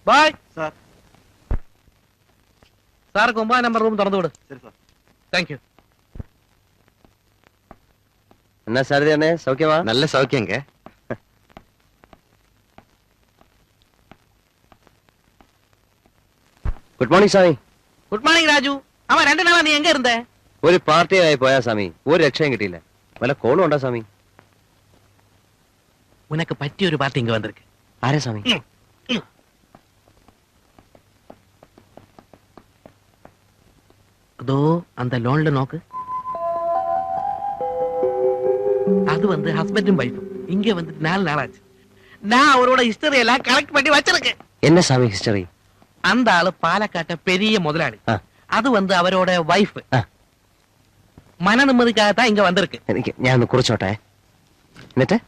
By sir. സാർക്ക് 9 number room തുറന്നു വിട്. ശരി സാർ. Thank you. എന്നാ സാരഥി അണ്ണേ, സൗഖ്യമാ? நல்ல சௌக்கியங்க. ഗുഡ് മോർണിംഗ് സ്വാമി. Good morning Raju. അവൻ 2 നാളാ നീ എങ്ക ഇരുന്നേ? ഒരു പാർട്ടിയായി പോയാ സ്വാമി, ഒരു രക്ഷയും കിട്ടിയില്ല. വല്ല കോളും ഉണ്ടോ സ്വാമി? ഉനക്ക് പറ്റിയൊരു പാർട്ടി ഇങ്ങ വന്നിருக்கு. ആരാ സ്വാമി? அதோ அந்த லோன்ல நோக்கு. அது வந்து ஹஸ்பண்டும் வைஃபும். இங்க வந்து 4 நாளாச்சு. நான் அவரோட ஹிஸ்டரி எல்லாம் கலெக்ட் பண்ணி வச்சிருக்கேன். என்ன சாமி ஹிஸ்டரி? அந்த ஆளு பாலக்காட்ட பெரிய முதலாளி. அது வந்து அவரோட வைஃப். மன நிம்மதிக்காகத்தான் இங்க வந்திருக்கு. എനിക്ക് ഞാൻ ഒന്ന് കുറിച്ചോട്ടെ. എന്നിട്ട്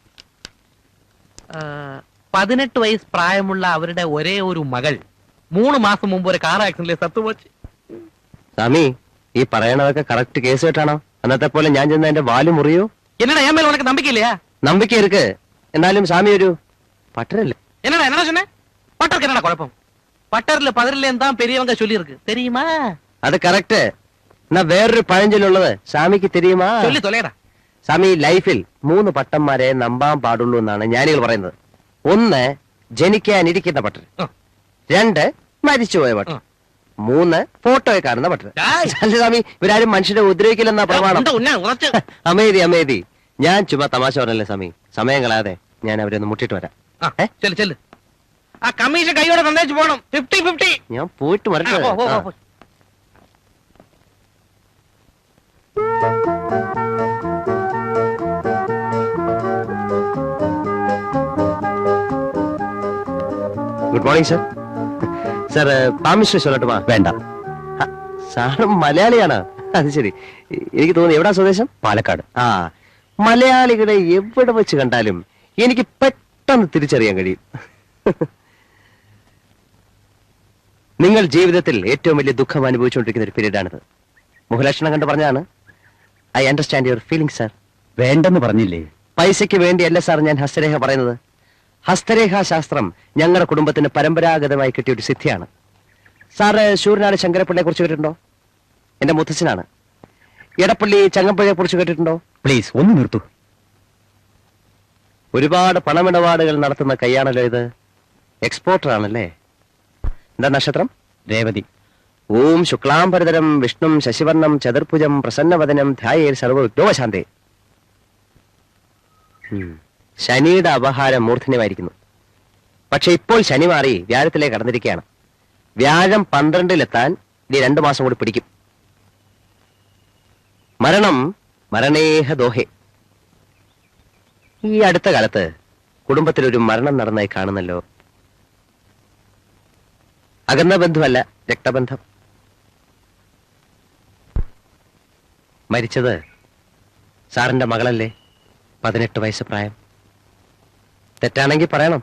18 വയസ്സ് പ്രായമുള്ള അവരുടെ ഒരേ ഒരു മകൾ 3 മാസം മുമ്പ് ഒരു കാർ ആക്സിഡന്റിൽ സത്തുപോച്ചു. സ്വാമി, ഈ പറയണതൊക്കെ കറക്റ്റ് കേസ് കേട്ടാണോ? അന്നത്തെ പോലെ ഞാൻ ചെന്ന എന്റെ വാല് മുറിയോ? என்னடா என் மேல உனக்கு நம்பிக்கை இல்லையா? നம்பிക്കை இருக்கு. എന്നാലും സ്വാമി ഒരു പട്ടരല്ലേ? என்னடா சொன்ன? பட்டருக்கு என்னடா குழப்பம்? பட்டர்ல பதிரில்லேன்னு தான் பெரியவங்க சொல்லி இருக்கு, தெரியுமா? അത് കറക്റ്റ്. എന്നാ വേറൊരു പഴഞ്ചൊല്ലുള്ളത് സ്വാമിക്ക് തെരിയുമാ? சொல்லி தொலைடா. സ്വാമി, ലൈഫിൽ 3 പട്ടന്മാരെ നമ്പാൻ പാടുള്ളൂ എന്നാണ് ജ്ഞാനികൾ പറയുന്നത്. 1 ജനിക്കാനിരിക്കുന്ന പട്ടർ, 2 മരിച്ചുപോയ പട്ടർ, 3 ഫോട്ടോയെ കാണുന്ന പട്ടർ. അല്ല സ്വാമി, ഇവരാരും മനുഷ്യരെ ഉപദ്രവിക്കില്ലെന്നാ പ്രമാണം. അമേതി അമേതി. ഞാൻ ചുമ്മാ തമാശ പറഞ്ഞല്ലേ സ്വാമി. സമയം കളയാതെ ഞാൻ അവരെ ഒന്ന് മുട്ടിട്ട് വരാം. ചെല്ലു ചെല്ലു. ആ കമ്മീഷൻ കൈയോടെ തന്നേച്ച് പോണം. 50-50. ഞാൻ പോയിട്ട് വരട്ടെ. Good morning sir. സാർ പാമിസ്റ്റർ ചൊല്ലട്ടുമാ? വേണ്ട. സാറും മലയാളിയാണ്? അത് ശരി. എനിക്ക് തോന്നുന്നു എവിടാ സ്വദേശം? പാലക്കാട്. ആ, മലയാളികളെ എവിടെ വെച്ച് കണ്ടാലും എനിക്ക് പെട്ടെന്ന് തിരിച്ചറിയാൻ കഴിയും. നിങ്ങൾ ജീവിതത്തിൽ ഏറ്റവും വലിയ ദുഃഖം അനുഭവിച്ചുകൊണ്ടിരിക്കുന്ന ഒരു പീരീഡാണിത്. മുഖലക്ഷണം കണ്ട് പറഞ്ഞാണ്. I understand your feeling sir. വേണ്ടെന്ന് പറഞ്ഞില്ലേ? പൈസയ്ക്ക് വേണ്ടിയല്ല സാർ ഞാൻ ഹസ്തരേഖ പറയുന്നത്. ഹസ്തരേഖാ ശാസ്ത്രം ഞങ്ങളുടെ കുടുംബത്തിന് പരമ്പരാഗതമായി കിട്ടിയ ഒരു സിദ്ധിയാണ്. സാറ് ശൂരനാട് ശങ്കരപ്പിള്ളയെ കുറിച്ച് കേട്ടിട്ടുണ്ടോ? എന്റെ മുത്തച്ഛനാണ്. എടപ്പള്ളി ചങ്ങമ്പുഴയെ കുറിച്ച് കേട്ടിട്ടുണ്ടോ? പ്ലീസ് ഒന്ന് നിർത്തൂ. ഒരുപാട് പണമിടപാടുകൾ നടത്തുന്ന കൈയാണല്ലോ ഇത്. എക്സ്പോർട്ടർ ആണല്ലേ? എന്താ നക്ഷത്രം? രേവതി. ഓം ശുക്ലാംബരധരം വിഷ്ണും ശശിവർണം ചതുർഭുജം പ്രസന്നവദനം ധ്യായേൽ സർവവിഘ്നോപശാന്തേ. ശനിയുടെ അപഹാരം മൂർധന്യമായിരിക്കുന്നു. പക്ഷെ ഇപ്പോൾ ശനി മാറി വ്യാഴത്തിലേക്ക് കടന്നിരിക്കുകയാണ്. വ്യാഴം 12-ലെത്താൻ ഇനി 2 മാസം കൂടി പിടിക്കും. മരണം മരണേഹ ദോഹേ. ഈ അടുത്ത കാലത്ത് കുടുംബത്തിലൊരു മരണം നടന്നായി കാണുന്നല്ലോ. അകന്ന ബന്ധുവല്ല, രക്തബന്ധം. മരിച്ചത് സാറിന്റെ മകളല്ലേ? 18 വയസ്സ് പ്രായം. തെറ്റാണെങ്കിൽ പറയണം.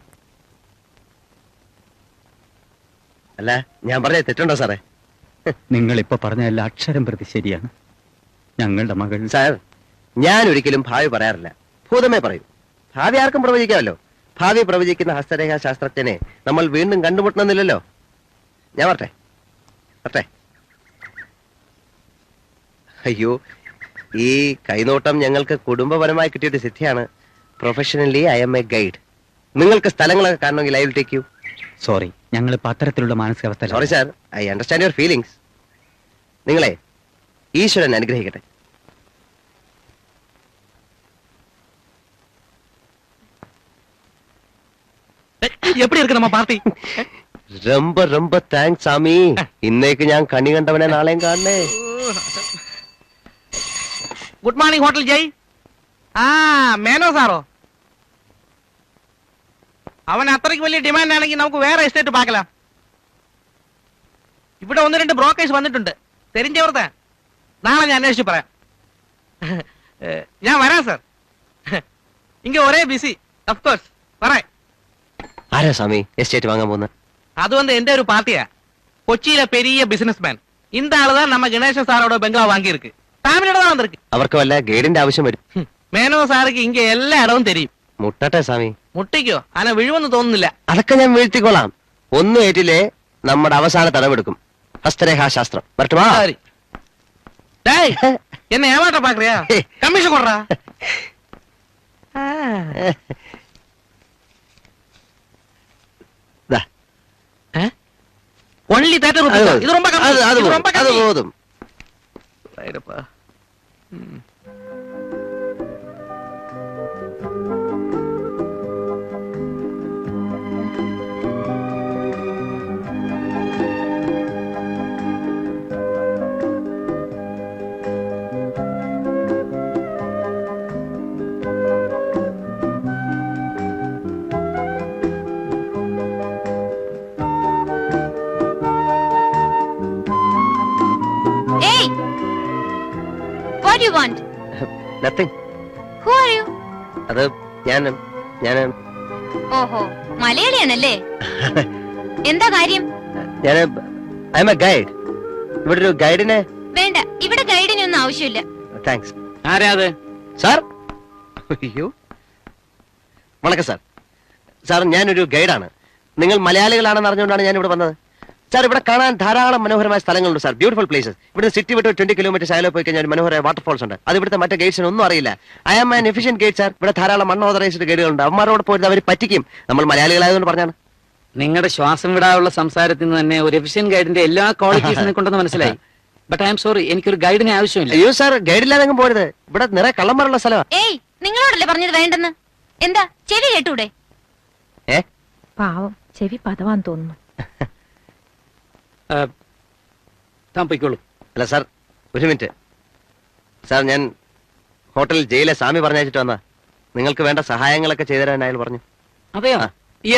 അല്ല, ഞാൻ പറഞ്ഞത് തെറ്റുണ്ടോ സാറേ? നിങ്ങൾ ഇപ്പൊ പറഞ്ഞ എല്ലാ അക്ഷരം പ്രതി ശരിയാണ്. ഞങ്ങളുടെ മകൾ. സാർ, ഞാൻ ഒരിക്കലും ഭാവി പറയാറില്ല, ഭൂതമേ പറയൂ. ഭാവി ആർക്കും പ്രവചിക്കാമല്ലോ. ഭാവി പ്രവചിക്കുന്ന ഹസ്തരേഖാ ശാസ്ത്രജ്ഞനെ നമ്മൾ വീണ്ടും കണ്ടുമുട്ടണമെന്നില്ലല്ലോ. ഞാൻ വരട്ടെ. അയ്യോ, ഈ കൈനോട്ടം ഞങ്ങൾക്ക് കുടുംബപരമായി കിട്ടിയൊരു സിദ്ധിയാണ്. Professionally I am a guide. നിങ്ങൾക്ക് സ്ഥലങ്ങളൊക്കെ കാണണമെങ്കിൽ I will take you. Sorry, ഞങ്ങൾ അത്തരത്തിലുള്ള മാനസികാവസ്ഥ. Sorry sir, I understand your feelings. നിങ്ങളെ ഈശ്വരൻ അനുഗ്രഹിക്കട്ടെ. எப்படி இருக்கு நம்ம பார்ட்டி? ரொம்ப ரொம்ப താങ്ക്സ് സാമി. ഇന്നേക്ക് ഞാൻ കണി കണ്ടവനെ നാളെയും കാണണേ. ഗുഡ് മോർണിംഗ് ഹോട്ടൽ ജയ്. ആ മേനോ സാറോ? അവൻ അത്രയ്ക്ക് വലിയ ഡിമാൻഡ് ആണെങ്കിൽ നമുക്ക് വേറെ എസ്റ്റേറ്റ് പാക്കലാം. ഇവിടെ 1-2 ബ്രോക്കേഴ്സ് വന്നിട്ടുണ്ട്, തെരിഞ്ഞവർത്താൻ. നാളെ ഞാൻ അന്വേഷിച്ച് പറയാം. ഞാൻ വരാം സാർ. ഇങ്ങ ഒരേ ബിസി. ഓഫ് കോഴ്സ് പറയാം. ആരാ സ്വാമി എസ്റ്റേറ്റ് വാങ്ങാൻ പോകുന്നത്? அது வந்து எந்த ஒரு பார்ட்டியா? கொச்சியில பெரிய பிசினஸ் மேன். இந்த ஆளுதான் நம்ம கணேசன் சாரோட பெங்களா வாங்கி இருக்கு. ஃபேமிலியோட தான் வந்திருக்கு. അവർക്ക് വല്ല ഗൈഡിന്റെ ആവശ്യം വരും. മേനോ സാർക്ക് ഇങ്ങ എല്ലാ ഇടവും தெரியும். മുട്ടട്ടെ സ്വാമി. മുട്ടിക്കോ? ആന വിഴുവെന്ന് തോന്നുന്നില്ല. അതൊക്കെ ഞാൻ വീഴ്ത്തിക്കോളാം. ഒന്നും ഏറ്റില്ലേ നമ്മുടെ അവസാന തടവെടുക്കും. ഹസ്തരേഖാശാസ്ത്രം വരട്ടുമാ. சரி டேய் என்ன ஏமாட்ட பாக்குறியா கமிஷன் கொடுறா ஒன்லி தேட்டர் இது ரொம்ப கம்மி இது ரொம்ப അത് கம்மி പോതും. ரைடப்பா Hey! What do you want? Nothing. Who are you? അത് ഞാൻ ഓഹോ മലയാളിയാണല്ലേ എന്താ കാര്യം? I am a guide. ഇവിടെ ഒരു ഗൈഡിനെ. വേണ്ട, ഇവിടെ ഗൈഡിനൊന്നും ആവശ്യമില്ല. താങ്ക്സ്. ആരാ അത്? സാർ. അയ്യോ വണക്കം സാർ. സാർ ഞാനൊരു ഗൈഡാണ്. നിങ്ങൾ മലയാളികളാണെന്ന് അറിഞ്ഞുകൊണ്ടാണ് ഞാൻ ഇവിടെ വന്നത്. സാർ ഇവിടെ കാണാൻ ധാരാളം മനോഹരമായ സ്ഥലങ്ങളുണ്ട് സാർ. Beautiful places. ഇവിടെ സിറ്റി വിട്ട് 20 കിലോമീറ്റർ അകലെ പോയി കഴിഞ്ഞാൽ മനോഹരമായ വാട്ടർഫോൾസ് ഉണ്ട്. അത് ഇവിടുത്തെ മറ്റേ ഗൈഡ്സിന് ഒന്നും അറിയില്ല. I am an efficient guide sir. ഇവിടെ ധാരാളം അൺഓതറൈസ്ഡ് ഗൈഡുകളുണ്ട്. അവന്മാരോട് പോയിട്ട് അവർ പറ്റിക്കും. നമ്മൾ മലയാളികളായതുകൊണ്ട് പറഞ്ഞാണ്. നിങ്ങളുടെ ശ്വാസം വിടാനുള്ള സംസാരത്തിൽ നിന്ന് തന്നെ ഒരു എഫിഷ്യൻ ഗൈഡിന്റെ എല്ലാ ക്വാളിറ്റീസിനെ കൊണ്ടെന്ന് മനസ്സിലായി. ബട്ട് ഐ എം സോറി, എനിക്കൊരു ഗൈഡിനെ ആവശ്യമില്ല. അയ്യോ സാർ, ഗൈഡില്ലാതെങ്കിലും പോരുത്. ഇവിടെ നിറയെ കള്ളന്മാരുള്ള സ്ഥലമാണ്. ഏയ്, നിങ്ങളോടല്ലേ പറഞ്ഞത് വേണ്ടെന്ന്? എന്താ ചെവി കേട്ടൂടെ? പാവം, ചെവി പതവാൻ തോന്നുന്നു. താൻ പൊയ്ക്കോളൂ. അല്ല സാർ, ഒരു മിനിറ്റ് സാർ. ഞാൻ ഹോട്ടലിൽ ജയിലെ സ്വാമി പറഞ്ഞയച്ചിട്ട് വന്നാ. നിങ്ങൾക്ക് വേണ്ട സഹായങ്ങളൊക്കെ ചെയ്തുതരാൻ അയാൾ പറഞ്ഞു. അതെയോ?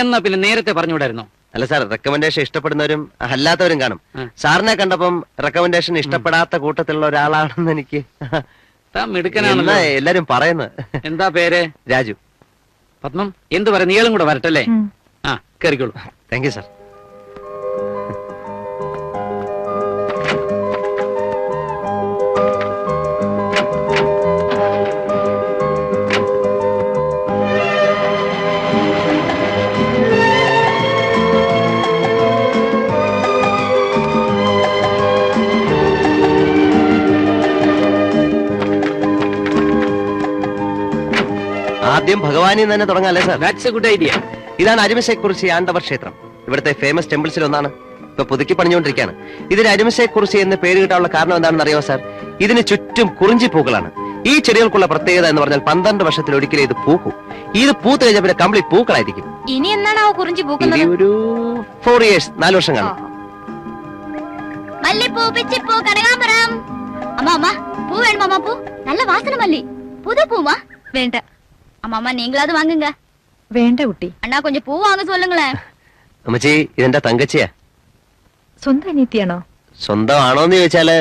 എന്നാ പിന്നെ നേരത്തെ പറഞ്ഞുകൂടായിരുന്നോ? അല്ല സാർ, റെക്കമെൻഡേഷൻ ഇഷ്ടപ്പെടുന്നവരും അല്ലാത്തവരും കാണും. സാറിനെ കണ്ടപ്പം റെക്കമെൻഡേഷൻ ഇഷ്ടപ്പെടാത്ത കൂട്ടത്തിലുള്ള ഒരാളാണെന്ന് എനിക്ക് താൻ മിടുക്കനാണല്ലോ. എല്ലാരും പറയുന്നത്. എന്താ പേര്? രാജു. പത്മം, എന്ത് പറയുന്നു? ഇയാളും കൂടെ വരട്ടല്ലേ? ആ, കേറിക്കോളൂ. Thank you sir. ആദ്യം ഭഗവാനിൽ തന്നെ തുടങ്ങാല്ലേ sir? That's a good idea. ഇതാണ് അരുമശയെക്കുറിച്ച് ആണ്ടവർ ക്ഷേത്രം. ഇവിടുത്തെ ഫേമസ് ടെമ്പിൾസിൽ ഒന്നാണ്. ഇപ്പൊ പുതുക്കി പണിഞ്ഞുകൊണ്ടിരിക്കുകയാണ്. ഇതിന് അരുമശയെക്കുറിച്ച് എന്ന് പേര് കിട്ടാനുള്ള കാരണം എന്താണെന്ന് അറിയാമോ സാർ? ഇതിന് ചുറ്റും കുറിഞ്ചി പൂക്കളാണ്. ഈ ചെടികൾക്കുള്ള പ്രത്യേകത എന്ന് പറഞ്ഞാൽ 12 വർഷത്തിൽ ഒരിക്കലും ഇത് പൂക്കും. ഇത് പൂത്ത് കഴിഞ്ഞാൽ പിന്നെ കംപ്ലീറ്റ് പൂക്കളായിരിക്കും. ഇനി എന്നാണോ കുറിഞ്ചി പൂക്കുന്നത്? ഒരു 4 years, 4 വർഷം കാണും. മല്ലിപ്പൂ, പിച്ചിപ്പൂ, കനകാംബരം. അമ്മ பூ வேணுமாமா? பூ நல்ல வாசனை மல்லி. புது பூமா? வேണ്ട. அம்மா நீங்களாவது வாங்குங்க. വേണ്ട കുട്ടി. அண்ணா கொஞ்சம் பூ வாங்க சொல்லுங்களேன். അമ്മച്ചി, ഇതെന്റെ തങ്കച്ചിയാ. സ്വന്തം അനിയത്തിയാണോ? സ്വന്തമാണോന്ന് ചോദിച്ചാല്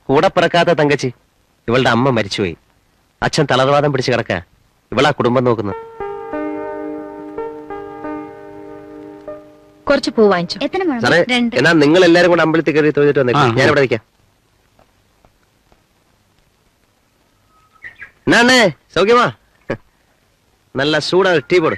കൂടെ പിറക്കാത്ത തങ്കച്ചി. ഇവളുടെ അമ്മ മരിച്ചുപോയി. അച്ഛൻ തളർവാദം പിടിച്ച് കിടക്ക. ഇവളാ കുടുംബം നോക്കുന്നത്. കുറച്ച് പൂ വാങ്ങിച്ചു. எத்தனை முழம்? സാറേ, 2. എന്നാ നിങ്ങൾ എല്ലാരും കൂടെ അമ്പലത്തിൽ കയറി തൊഴിച്ചിട്ട് വന്നേക്കും. ഞാൻ ഇവിടെ നിൽക്കാം. എന്നാ സൗഖ്യമാ? നല്ല ചൂടാണ്. ടീ പോട്.